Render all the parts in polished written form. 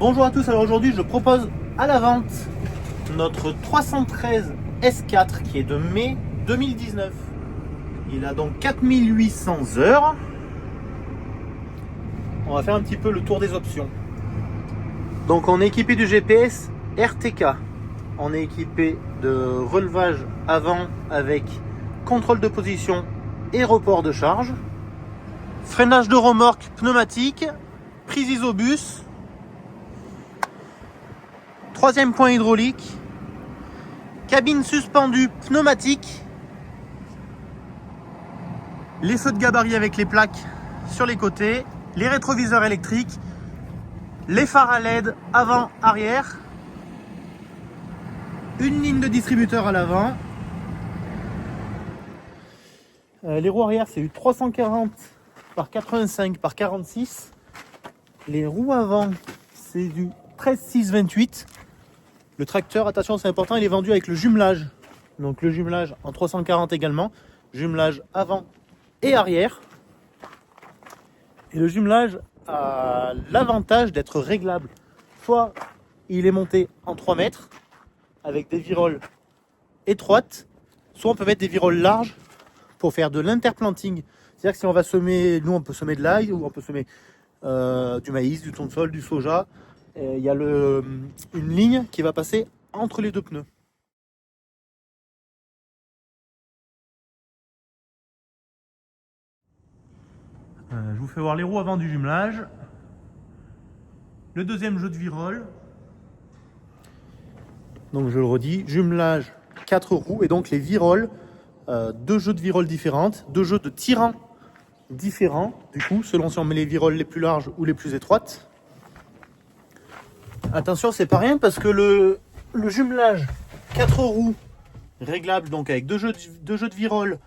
Bonjour à tous, alors aujourd'hui je propose à la vente notre 313 S4 qui est de mai 2019. Il a donc 4800 heures. On va faire un petit peu le tour des options. Donc on est équipé du GPS RTK. On est équipé de relevage avant avec contrôle de position et report de charge. Freinage de remorque pneumatique, prise isobus. Troisième point hydraulique, cabine suspendue pneumatique, les feux de gabarit avec les plaques sur les côtés, les rétroviseurs électriques, les phares à LED avant, arrière, une ligne de distributeur à l'avant. Les roues arrière c'est du 340 par 85 par 46. Les roues avant c'est du 13,628. Le tracteur, attention c'est important, il est vendu avec le jumelage. Donc le jumelage en 340 également. Jumelage avant et arrière. Et le jumelage a l'avantage d'être réglable. Soit il est monté en 3 mètres avec des viroles étroites, soit on peut mettre des viroles larges pour faire de l'interplanting. C'est-à-dire que si on va semer, nous on peut semer de l'ail ou on peut semer du maïs, du tournesol, du soja. Il y a une ligne qui va passer entre les deux pneus. Je vous fais voir les roues avant du jumelage. Le deuxième jeu de virole. Donc je le redis, jumelage 4 roues et donc les viroles, 2 jeux de viroles différentes, 2 jeux de tirants différents, du coup, selon si on met les viroles les plus larges ou les plus étroites. Attention, c'est pas rien parce que le jumelage 4 roues réglable donc avec 2 jeux de viroles,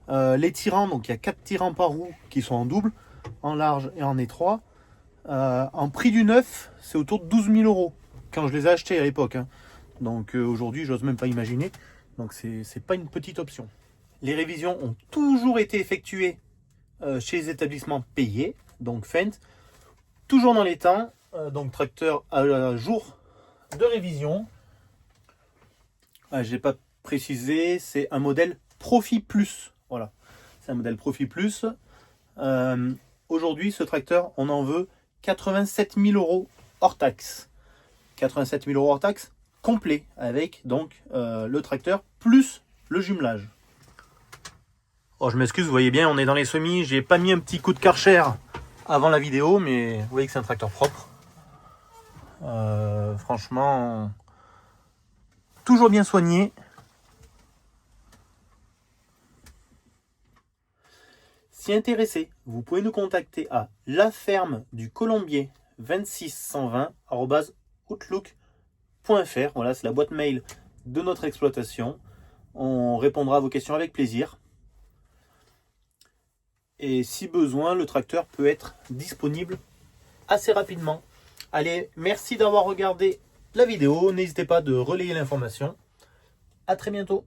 les tirants, donc il y a 4 tirants par roue qui sont en double, en large et en étroit. En prix du neuf, c'est autour de 12 000 € quand je les ai achetés à l'époque. Hein. Donc aujourd'hui, j'ose même pas imaginer. Donc c'est pas une petite option. Les révisions ont toujours été effectuées chez les établissements payés, donc Fendt, toujours dans les temps. Donc tracteur à jour de révision. J'ai pas précisé, c'est un modèle Profi Plus. Voilà, c'est un modèle Profi Plus. Aujourd'hui, ce tracteur, on en veut 87 000 € hors taxe. 87 000 € hors taxe complet avec donc le tracteur plus le jumelage. Oh, je m'excuse, vous voyez bien, on est dans les semis. J'ai pas mis un petit coup de Karcher avant la vidéo, mais vous voyez que c'est un tracteur propre. Franchement, toujours bien soigné. Si intéressé, vous pouvez nous contacter à laferme-du-colombier26120@outlook.fr. Voilà, c'est la boîte mail de notre exploitation. On répondra à vos questions avec plaisir. Et si besoin, le tracteur peut être disponible assez rapidement. Allez, merci d'avoir regardé la vidéo. N'hésitez pas de relayer l'information. À très bientôt.